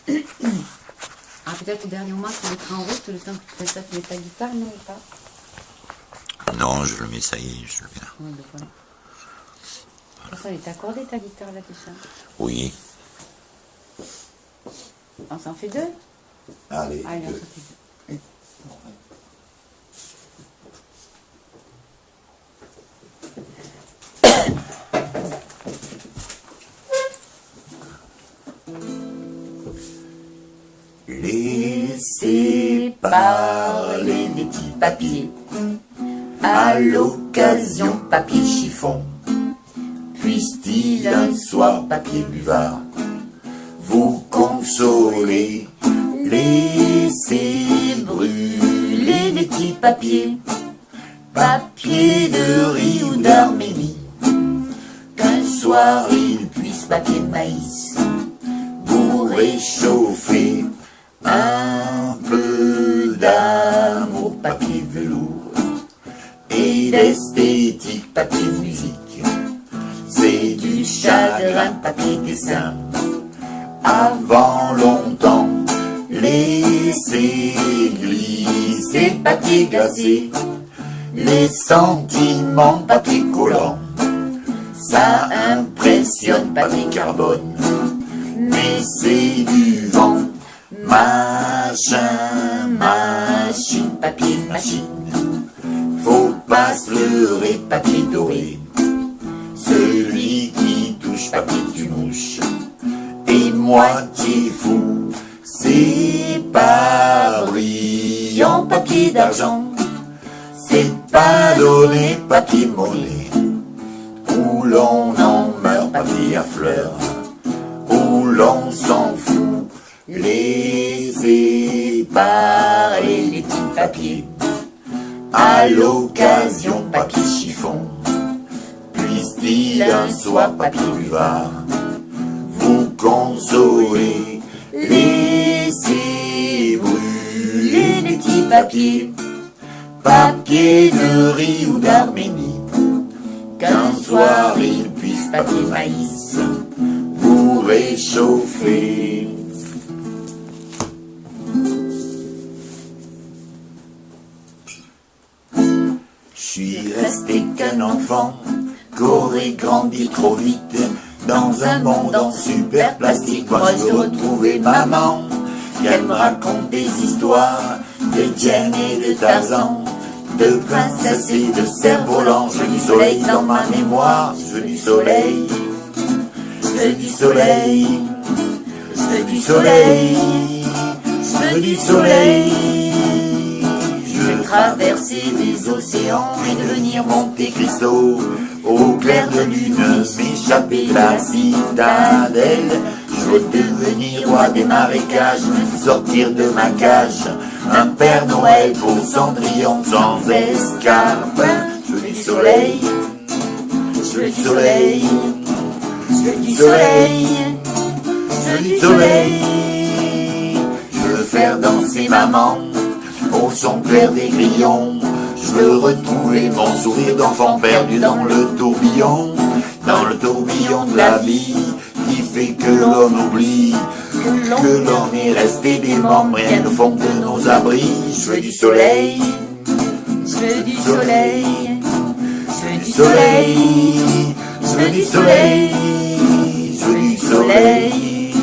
Ah, peut-être le dernier mois, tu mettras en route le temps que tu fais ça, tu mets ta guitare, non ou pas? Non, je le mets, ça y est, je le mets là. Oui, ben voilà. Ça, elle est accordée ta guitare là, tout ça. Oui. On s'en fait deux? Allez, Allez, on deux. s'en fait deux. Laissez parler les petits papiers, à l'occasion papier chiffon, puisse-t-il un soir papier buvard vous consoler. Laissez brûler les petits papiers, papier de riz ou d'Arménie, qu'un soir il puisse papier de maïs vous réchauffer. Un peu d'amour, papier velours, et d'esthétique, papier musique. C'est du chagrin, papier dessin. Avant longtemps, laissez glisser, papier glacé. Les sentiments, papier collant. Ça impressionne, papier carbone. Mais c'est du vent. Machin, machine, papier, machine. Faut pas se leurrer, papier doré. Celui qui touche, papier tu mouche. Et moitié fou, c'est pas brillant, papier d'argent. C'est pas donné, papier mollet. Où l'on en meurt, papier à fleurs. Où l'on s'en fout. Laissez parler les petits papiers, à l'occasion papier chiffon, puisse-t-il un soir papier buvard vous consoler. Laissez brûler les petits papiers, papier de riz ou d'Arménie, qu'un soir il puisse papier maïs vous réchauffer. Je suis resté qu'un enfant, qu'aurait grandi trop vite, dans un monde en super plastique. Moi je veux retrouver maman, qu'elle me raconte des histoires de Jane et de Tarzan, de princesse et de cerf-volant. Je veux du soleil dans ma mémoire, je veux du soleil, je veux du soleil, je veux du soleil, je veux du soleil. Je veux traverser des océans et devenir Monte Cristo, au clair de lune, m'échapper de la citadelle. Je veux devenir roi des marécages, sortir de ma cage, un Père Noël pour Cendrillon sans escarpe. Je veux du soleil, je veux du soleil, je veux du soleil, je veux du soleil. Je veux faire danser maman au son clair des grillons. Je veux retrouver mon sourire d'enfant perdu dans le tourbillon de la vie, qui fait que l'on oublie que l'on est resté des membres, rien au fond de nos abris. Je veux du soleil, je veux du soleil, je veux du soleil, je veux du soleil, je veux du soleil,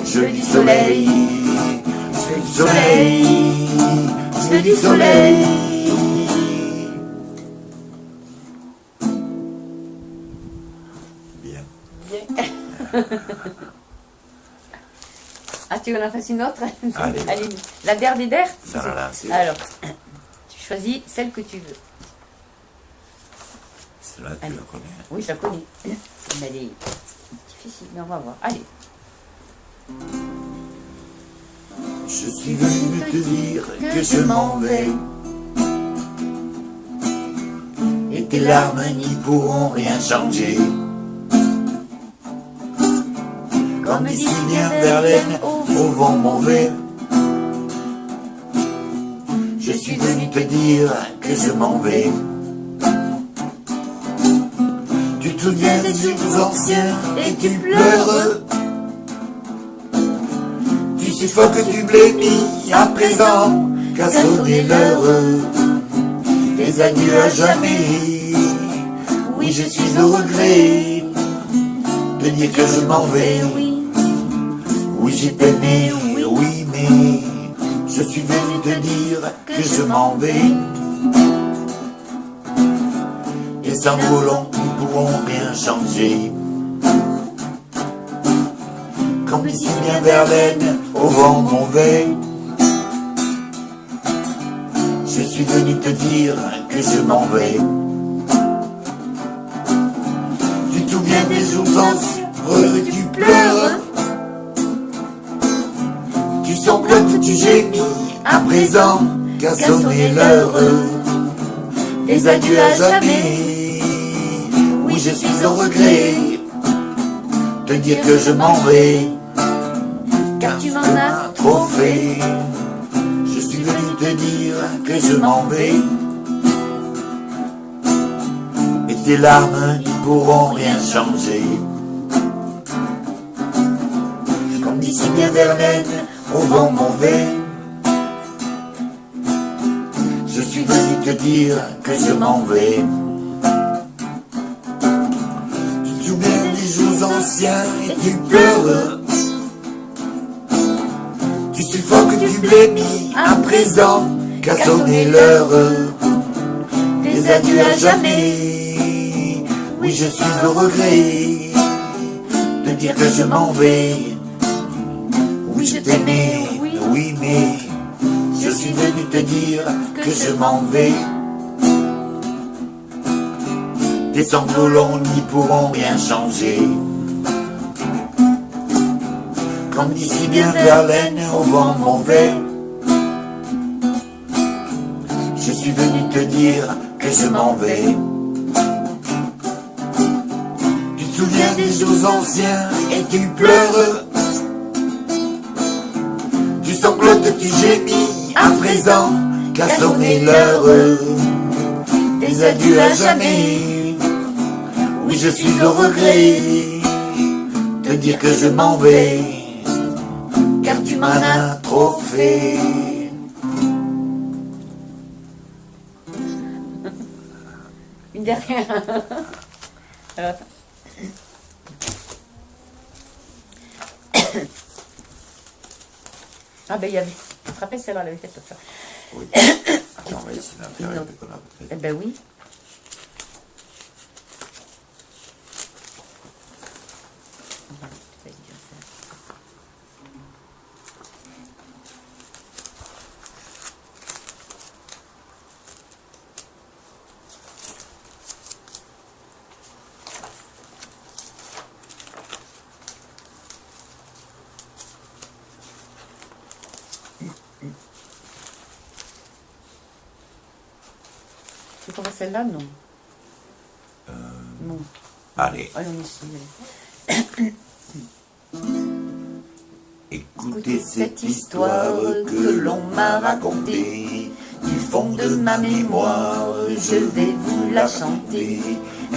je veux du soleil, je veux du soleil, je veux du soleil. Bien. Ah, tu veux en fasses une autre? Allez. Allez, la dernière. Ça, là, c'est Alors, tu choisis celle que tu veux. celle-là, tu Allez. la connais. Oui, je la connais. Mais elle est difficile, mais on va voir. Allez. Je suis venu te dire que je m'en vais, et tes larmes n'y pourront rien changer. Comme dit si bien Verlaine, au vent mauvais. Je suis venu te dire que je m'en vais. Tu te souviens des jours anciens et tu pleures. suffoques du blémi, à présent, qu'a sonné l'heure. Des adieux à jamais. Oui, je suis au regret de dire que je m'en vais. Oui, j'ai peiné, oui, mais je suis venu te dire que je m'en vais. Et sans volant, nous pourrons rien changer. Comme ici bien Verlaine, au vent mauvais. Je suis venu te dire que je m'en vais. Tu te souviens des jours anciens, tu pleures. Tu sanglotes, tu gémis, à présent, qu'a sonné l'heure. Des adieux à jamais. Oui, je suis au regret de dire que je m'en vais. Car tu m'en as Trop fait. Je suis venu te dire que je m'en vais. Et tes larmes ne pourront rien changer. Comme dit si bien Verlaine, au vent mauvais. Je suis venu te dire que je m'en vais. Tu te souviens des jours anciens et tu pleures. Tu suffoques du blémi, à présent, qu'a sonné l'heure. Des adieux à jamais. Oui, je suis au regret de dire que je m'en vais. Oui, je t'aimais, oui, mais je suis venu te dire que je m'en vais. Tes sanglots longs n'y pourront rien changer. Comme dit si bien Verlaine, au vent mauvais. Je suis venu te dire que je m'en vais. Tu te souviens des jours anciens et tu pleures. Tu sanglotes, tu gémis, à présent, qu'a sonné l'heure. Des adieux à jamais. Oui, je suis au regret de dire que je m'en vais. Car tu m'en as trop fait. Une dernière. Alors, attends. Ah ben il y avait. Tu te rappelles celle-là, elle avait fait tout ça. Oui. Attends, on va essayer d'en faire une qu'on a fait. Eh ben oui. Tu trouves celle-là? Non. Non. Allez, Allons ici. écoutez cette histoire que l'on m'a racontée. Du fond de ma mémoire, je vais vous la chanter.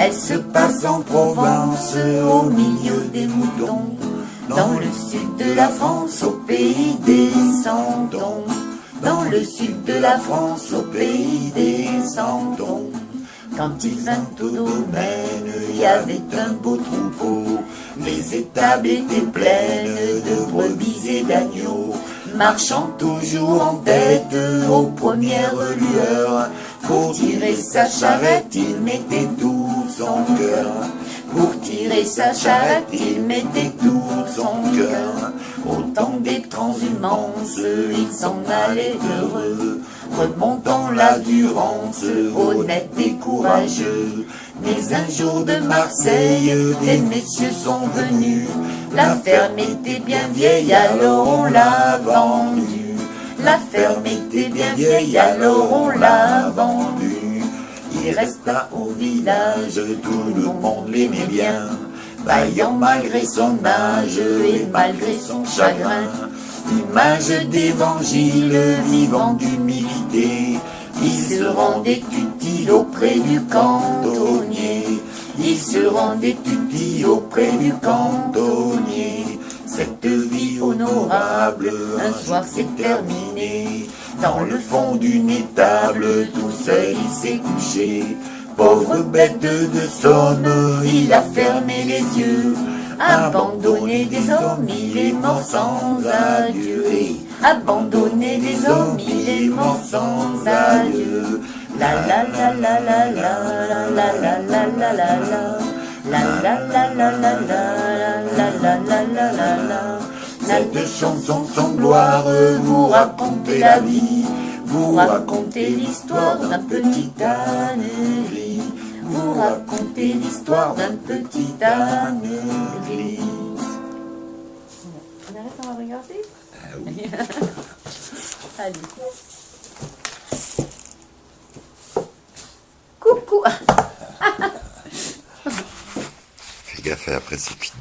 Elle se passe en Provence, au milieu des moutons. Dans le sud de la France, au pays des Santons. Dans le sud de la France, au pays des Santons. Quand il vint au domaine, il y avait un beau troupeau. Les étables étaient pleines de brebis et d'agneaux, marchant toujours en tête aux premières lueurs. Pour tirer sa charrette, il mettait tout son cœur. Pour tirer sa charrette, il mettait tout son cœur. Au temps des transhumances, il s'en allait heureux, remontant la Durance, honnête et courageux. Mais un jour de Marseille, des messieurs sont venus. La ferme était bien vieille, alors on l'a vendue. La ferme était bien vieille, alors on l'a vendue. Il resta au village, tout le monde l'aimait bien, vaillant malgré son âge et malgré son chagrin. Image d'évangile, vivant d'humilité, il se rendait utile auprès du cantonnier. Il se rendait utile auprès du cantonnier. Cette vie au honorable. Un soir c'est terminé, dans le fond d'une étable, tout seul il s'est couché. Pauvre bête de somme, il a fermé les yeux, abandonné des hommes, il est mort sans adieu. Abandonné des hommes, il est mort sans adieu. La la la la la la la la la la la la la. La la la la la la la la la la la la. Cette chanson sans gloire vous racontez la vie, vous racontez l'histoire d'un petit âne gris, vous racontez l'histoire d'un petit âne gris. On arrête, on va regarder. Ah oui. Allez. Coucou. Fais gaffe, après c'est fini.